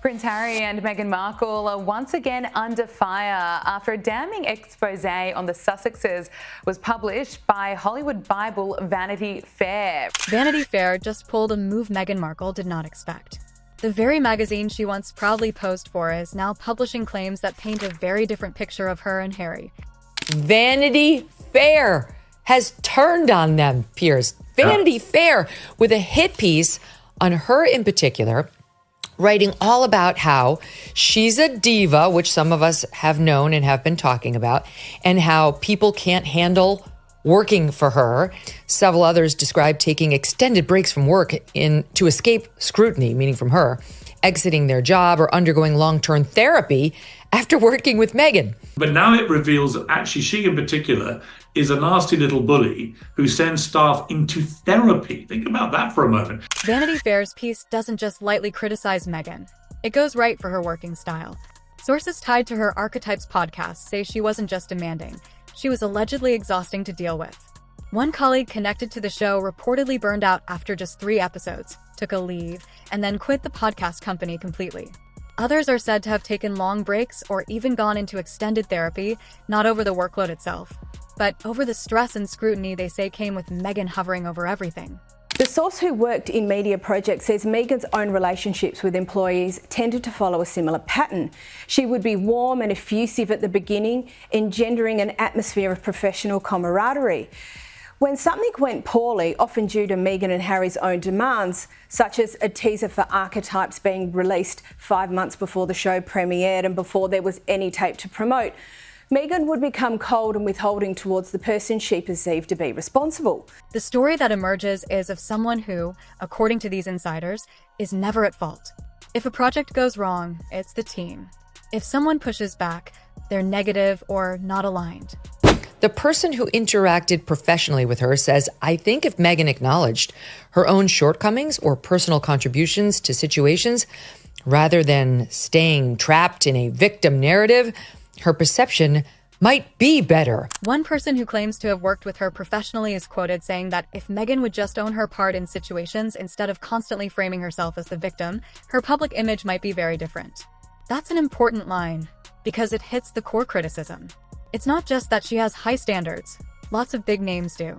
Prince Harry and Meghan Markle are once again under fire after a damning expose on the Sussexes was published by Hollywood Bible Vanity Fair. Vanity Fair just pulled a move Meghan Markle did not expect. The very magazine she once proudly posed for is now publishing claims that paint a very different picture of her and Harry. Vanity Fair has turned on them, Piers. Vanity Fair with a hit piece on her in particular, writing all about how she's a diva, which some of us have known and have been talking about, and how people can't handle working for her. Several others described taking extended breaks from work to escape scrutiny, meaning from her, exiting their job or undergoing long-term therapy after working with Meghan. But now it reveals that actually she in particular is a nasty little bully who sends staff into therapy. Think about that for a moment. Vanity Fair's piece doesn't just lightly criticize Meghan. It goes right for her working style. Sources tied to her Archetypes podcast say she wasn't just demanding. She was allegedly exhausting to deal with. One colleague connected to the show reportedly burned out after just 3 episodes, took a leave, and then quit the podcast company completely. Others are said to have taken long breaks or even gone into extended therapy, not over the workload itself, but over the stress and scrutiny they say came with Meghan hovering over everything. The source who worked in media projects says Meghan's own relationships with employees tended to follow a similar pattern. She would be warm and effusive at the beginning, engendering an atmosphere of professional camaraderie. When something went poorly, often due to Meghan and Harry's own demands, such as a teaser for Archetypes being released 5 months before the show premiered and before there was any tape to promote, Meghan would become cold and withholding towards the person she perceived to be responsible. The story that emerges is of someone who, according to these insiders, is never at fault. If a project goes wrong, it's the team. If someone pushes back, they're negative or not aligned. The person who interacted professionally with her says, I think if Meghan acknowledged her own shortcomings or personal contributions to situations, rather than staying trapped in a victim narrative, her perception might be better. One person who claims to have worked with her professionally is quoted saying that if Meghan would just own her part in situations instead of constantly framing herself as the victim, her public image might be very different. That's an important line because it hits the core criticism. It's not just that she has high standards. Lots of big names do.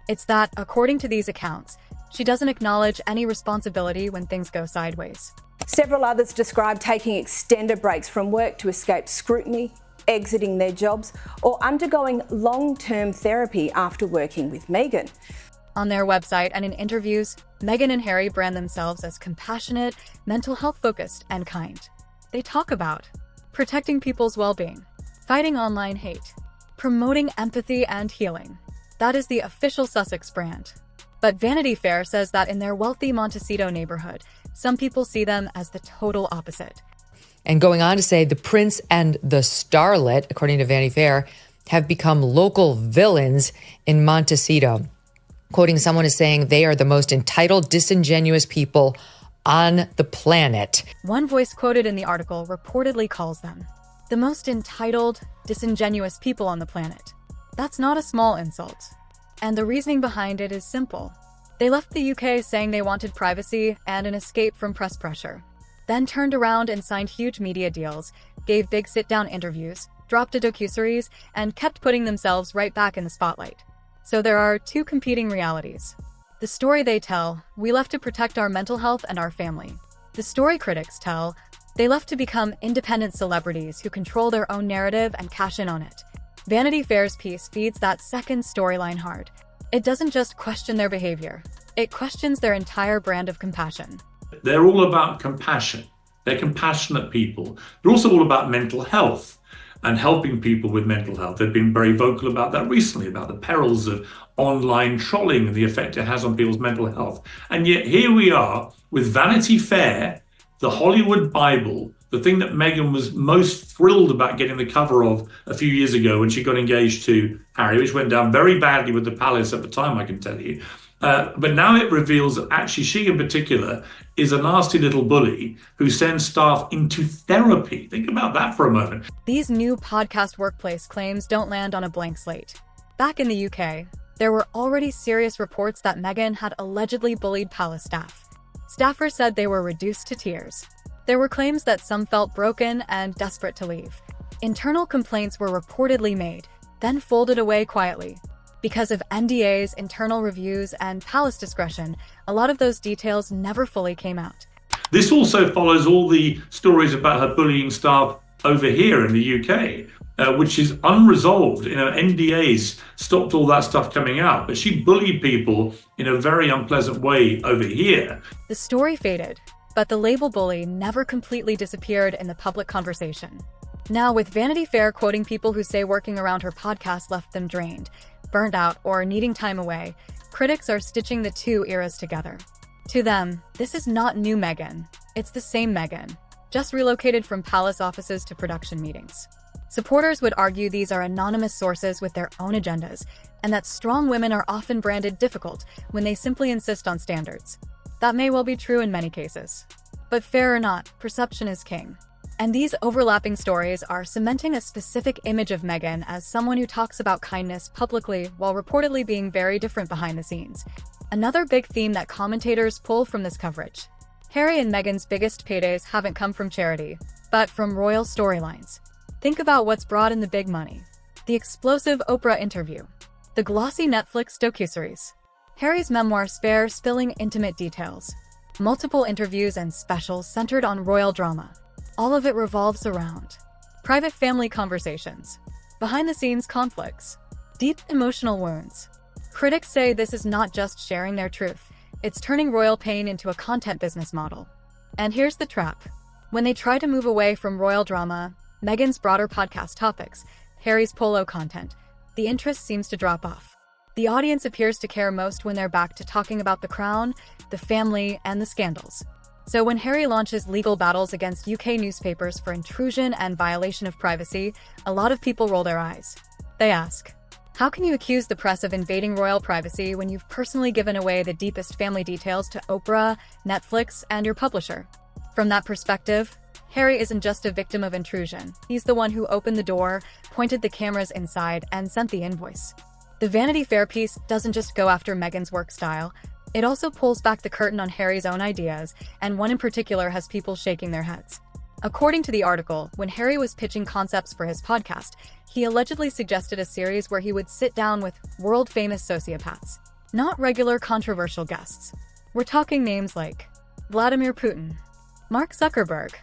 It's that, according to these accounts, she doesn't acknowledge any responsibility when things go sideways. Several others describe taking extended breaks from work to escape scrutiny, exiting their jobs, or undergoing long-term therapy after working with Meghan. On their website and in interviews, Meghan and Harry brand themselves as compassionate, mental health-focused, and kind. They talk about protecting people's well-being, fighting online hate, promoting empathy and healing. That is the official Sussex brand. But Vanity Fair says that in their wealthy Montecito neighborhood, some people see them as the total opposite. And going on to say the prince and the starlet, according to Vanity Fair, have become local villains in Montecito. Quoting someone as saying they are the most entitled, disingenuous people on the planet. One voice quoted in the article reportedly calls them the most entitled, disingenuous people on the planet. That's not a small insult. And the reasoning behind it is simple. They left the UK saying they wanted privacy and an escape from press pressure, then turned around and signed huge media deals, gave big sit-down interviews, dropped a docuseries, and kept putting themselves right back in the spotlight. So there are 2 competing realities. The story they tell, we left to protect our mental health and our family. The story critics tell, they left to become independent celebrities who control their own narrative and cash in on it. Vanity Fair's piece feeds that second storyline hard. It doesn't just question their behavior. It questions their entire brand of compassion. They're all about compassion. They're compassionate people. They're also all about mental health and helping people with mental health. They've been very vocal about that recently, about the perils of online trolling and the effect it has on people's mental health. And yet here we are with Vanity Fair, the Hollywood Bible, the thing that Meghan was most thrilled about getting the cover of a few years ago when she got engaged to Harry, which went down very badly with the palace at the time, I can tell you. But now it reveals that actually she in particular is a nasty little bully who sends staff into therapy. Think about that for a moment. These new podcast workplace claims don't land on a blank slate. Back in the UK, there were already serious reports that Meghan had allegedly bullied palace staff. Staffers said they were reduced to tears. There were claims that some felt broken and desperate to leave. Internal complaints were reportedly made, then folded away quietly. Because of NDAs, internal reviews, and palace discretion, a lot of those details never fully came out. This also follows all the stories about her bullying staff over here in the UK, which is unresolved. NDAs stopped all that stuff coming out, but she bullied people in a very unpleasant way over here. The story faded, but the label bully never completely disappeared in the public conversation. Now, with Vanity Fair quoting people who say working around her podcast left them drained, burnt out, or needing time away, critics are stitching the two eras together. To them, this is not new Meghan. It's the same Meghan, just relocated from palace offices to production meetings. Supporters would argue these are anonymous sources with their own agendas, and that strong women are often branded difficult when they simply insist on standards. That may well be true in many cases. But fair or not, perception is king. And these overlapping stories are cementing a specific image of Meghan as someone who talks about kindness publicly while reportedly being very different behind the scenes. Another big theme that commentators pull from this coverage. Harry and Meghan's biggest paydays haven't come from charity, but from royal storylines. Think about what's brought in the big money. The explosive Oprah interview. The glossy Netflix docuseries. Harry's memoir Spare spilling intimate details. Multiple interviews and specials centered on royal drama. All of it revolves around private family conversations, behind-the-scenes conflicts, deep emotional wounds. Critics say this is not just sharing their truth, it's turning royal pain into a content business model. And here's the trap. When they try to move away from royal drama, Meghan's broader podcast topics, Harry's polo content, the interest seems to drop off. The audience appears to care most when they're back to talking about the crown, the family, and the scandals. So when Harry launches legal battles against UK newspapers for intrusion and violation of privacy, a lot of people roll their eyes. They ask, how can you accuse the press of invading royal privacy when you've personally given away the deepest family details to Oprah, Netflix, and your publisher? From that perspective, Harry isn't just a victim of intrusion. He's the one who opened the door, pointed the cameras inside, and sent the invoice. The Vanity Fair piece doesn't just go after Meghan's work style. It also pulls back the curtain on Harry's own ideas, and one in particular has people shaking their heads. According to the article, when Harry was pitching concepts for his podcast, he allegedly suggested a series where he would sit down with world-famous sociopaths, not regular controversial guests. We're talking names like Vladimir Putin, Mark Zuckerberg,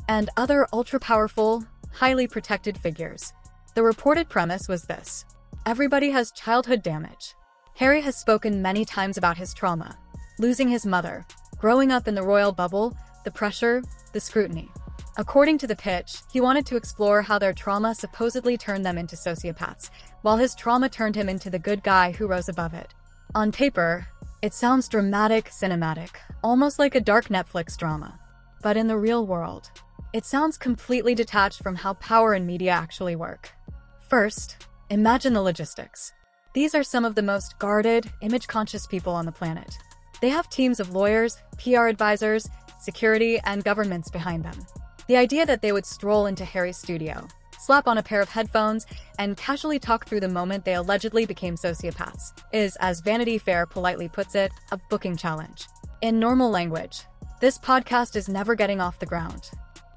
and other ultra-powerful, highly protected figures. The reported premise was this: everybody has childhood damage. Harry has spoken many times about his trauma, losing his mother, growing up in the royal bubble, the pressure, the scrutiny. According to the pitch, he wanted to explore how their trauma supposedly turned them into sociopaths, while his trauma turned him into the good guy who rose above it. On paper, it sounds dramatic, cinematic, almost like a dark Netflix drama. But in the real world, it sounds completely detached from how power and media actually work. First, imagine the logistics. These are some of the most guarded, image-conscious people on the planet. They have teams of lawyers, PR advisors, security, and governments behind them. The idea that they would stroll into Harry's studio, slap on a pair of headphones, and casually talk through the moment they allegedly became sociopaths is, as Vanity Fair politely puts it, a booking challenge. In normal language, this podcast is never getting off the ground.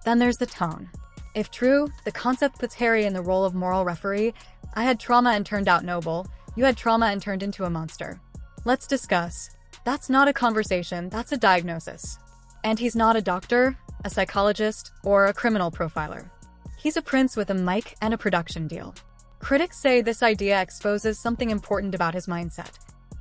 Then there's the tone. If true, the concept puts Harry in the role of moral referee. I had trauma and turned out noble. You had trauma and turned into a monster. Let's discuss. That's not a conversation, that's a diagnosis. And he's not a doctor, a psychologist, or a criminal profiler. He's a prince with a mic and a production deal. Critics say this idea exposes something important about his mindset.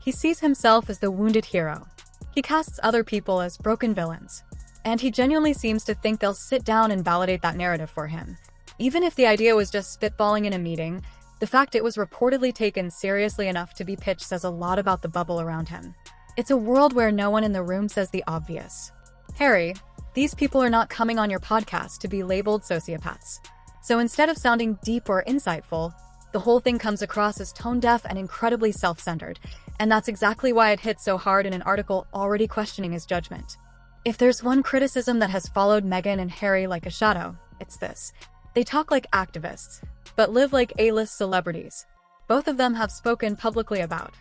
He sees himself as the wounded hero. He casts other people as broken villains. And he genuinely seems to think they'll sit down and validate that narrative for him. Even if the idea was just spitballing in a meeting, the fact it was reportedly taken seriously enough to be pitched says a lot about the bubble around him. It's a world where no one in the room says the obvious. Harry, these people are not coming on your podcast to be labeled sociopaths. So instead of sounding deep or insightful, the whole thing comes across as tone-deaf and incredibly self-centered, and that's exactly why it hit so hard in an article already questioning his judgment. If there's one criticism that has followed Meghan and Harry like a shadow, it's this. They talk like activists, but live like A-list celebrities. Both of them have spoken publicly about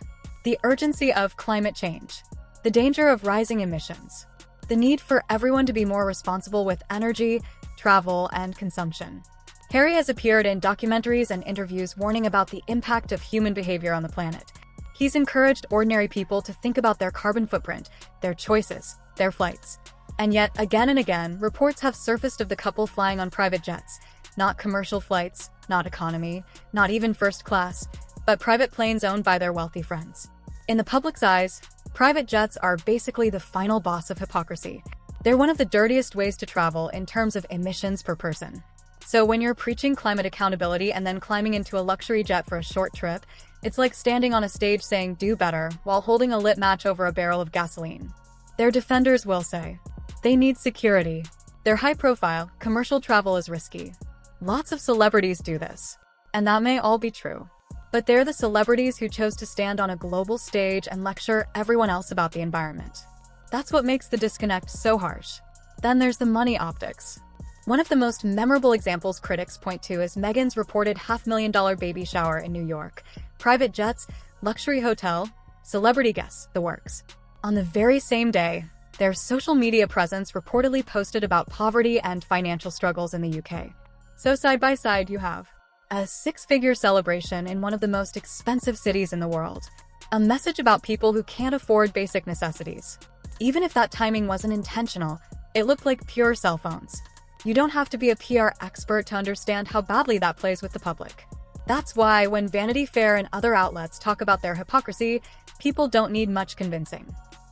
the urgency of climate change, the danger of rising emissions, the need for everyone to be more responsible with energy, travel, and consumption. Harry has appeared in documentaries and interviews warning about the impact of human behavior on the planet. He's encouraged ordinary people to think about their carbon footprint, their choices, their flights. And yet, again and again, reports have surfaced of the couple flying on private jets, not commercial flights, not economy, not even first class, but private planes owned by their wealthy friends. In the public's eyes, private jets are basically the final boss of hypocrisy. They're one of the dirtiest ways to travel in terms of emissions per person. So when you're preaching climate accountability and then climbing into a luxury jet for a short trip, it's like standing on a stage saying do better while holding a lit match over a barrel of gasoline. Their defenders will say, they need security. They're high profile, commercial travel is risky. Lots of celebrities do this. And that may all be true. But they're the celebrities who chose to stand on a global stage and lecture everyone else about the environment. That's what makes the disconnect so harsh. Then there's the money optics. One of the most memorable examples critics point to is Meghan's reported $500,000 baby shower in New York. Private jets, luxury hotel, celebrity guests, the works. On the very same day, their social media presence reportedly posted about poverty and financial struggles in the UK. So side by side you have a six-figure celebration in one of the most expensive cities in the world. A message about people who can't afford basic necessities. Even if that timing wasn't intentional, it looked like pure cell phones. You don't have to be a PR expert to understand how badly that plays with the public. That's why when Vanity Fair and other outlets talk about their hypocrisy, people don't need much convincing.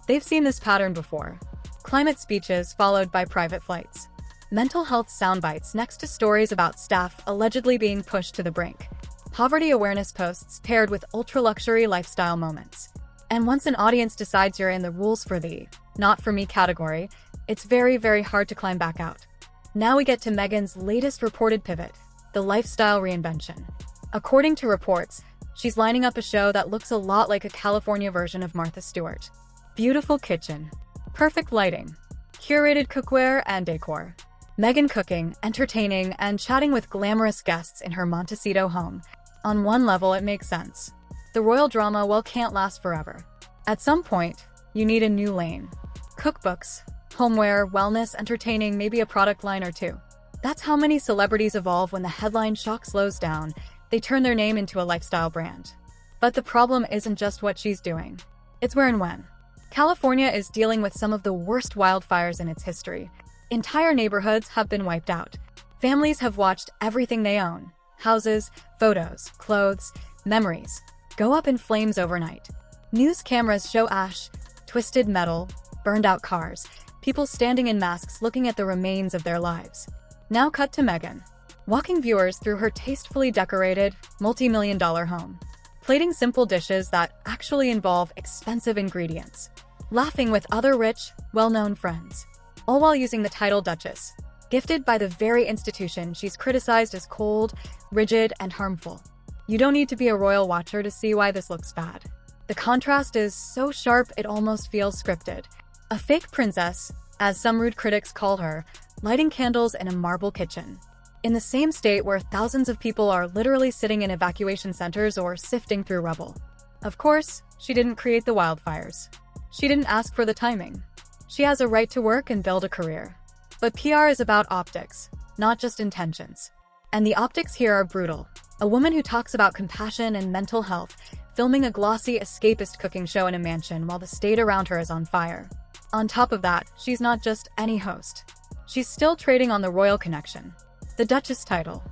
They've seen this pattern before. Climate speeches followed by private flights. Mental health soundbites next to stories about staff allegedly being pushed to the brink. Poverty awareness posts paired with ultra-luxury lifestyle moments. And once an audience decides you're in the rules for the not for me category, it's very, very hard to climb back out. Now we get to Meghan's latest reported pivot, the lifestyle reinvention. According to reports, she's lining up a show that looks a lot like a California version of Martha Stewart. Beautiful kitchen, perfect lighting, curated cookware and decor. Meghan cooking, entertaining, and chatting with glamorous guests in her Montecito home. On one level, it makes sense. The royal drama, well, can't last forever. At some point, you need a new lane. Cookbooks, homeware, wellness, entertaining, maybe a product line or two. That's how many celebrities evolve when the headline shock slows down. They turn their name into a lifestyle brand. But the problem isn't just what she's doing. It's where and when. California is dealing with some of the worst wildfires in its history. Entire neighborhoods have been wiped out. Families have watched everything they own. Houses, photos, clothes, memories go up in flames overnight. News cameras show ash, twisted metal, burned out cars. People standing in masks looking at the remains of their lives. Now cut to Meghan, walking viewers through her tastefully decorated, multi-million-dollar home, plating simple dishes that actually involve expensive ingredients, laughing with other rich, well-known friends, all while using the title Duchess, gifted by the very institution she's criticized as cold, rigid, and harmful. You don't need to be a royal watcher to see why this looks bad. The contrast is so sharp it almost feels scripted. A fake princess, as some rude critics call her, lighting candles in a marble kitchen. In the same state where thousands of people are literally sitting in evacuation centers or sifting through rubble. Of course, she didn't create the wildfires. She didn't ask for the timing. She has a right to work and build a career. But PR is about optics, not just intentions. And the optics here are brutal. A woman who talks about compassion and mental health, filming a glossy, escapist cooking show in a mansion while the state around her is on fire. On top of that, she's not just any host. She's still trading on the royal connection. The Duchess title.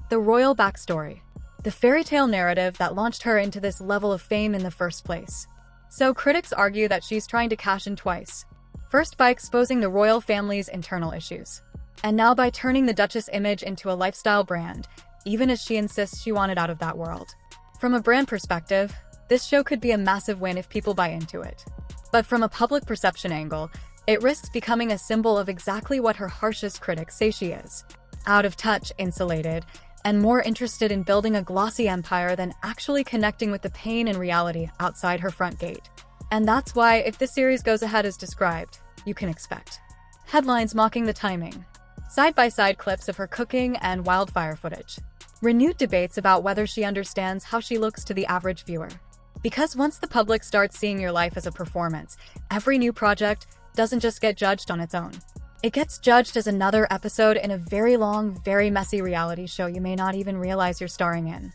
The royal backstory. The fairy tale narrative that launched her into this level of fame in the first place. So critics argue that she's trying to cash in twice. First by exposing the royal family's internal issues. And now by turning the Duchess image into a lifestyle brand, even as she insists she wanted out of that world. From a brand perspective, this show could be a massive win if people buy into it. But from a public perception angle, it risks becoming a symbol of exactly what her harshest critics say she is. Out of touch, insulated, and more interested in building a glossy empire than actually connecting with the pain and reality outside her front gate. And that's why, if this series goes ahead as described, you can expect headlines mocking the timing, side-by-side clips of her cooking and wildfire footage, renewed debates about whether she understands how she looks to the average viewer. Because once the public starts seeing your life as a performance, every new project, doesn't just get judged on its own. It gets judged as another episode in a very long, very messy reality show you may not even realize you're starring in.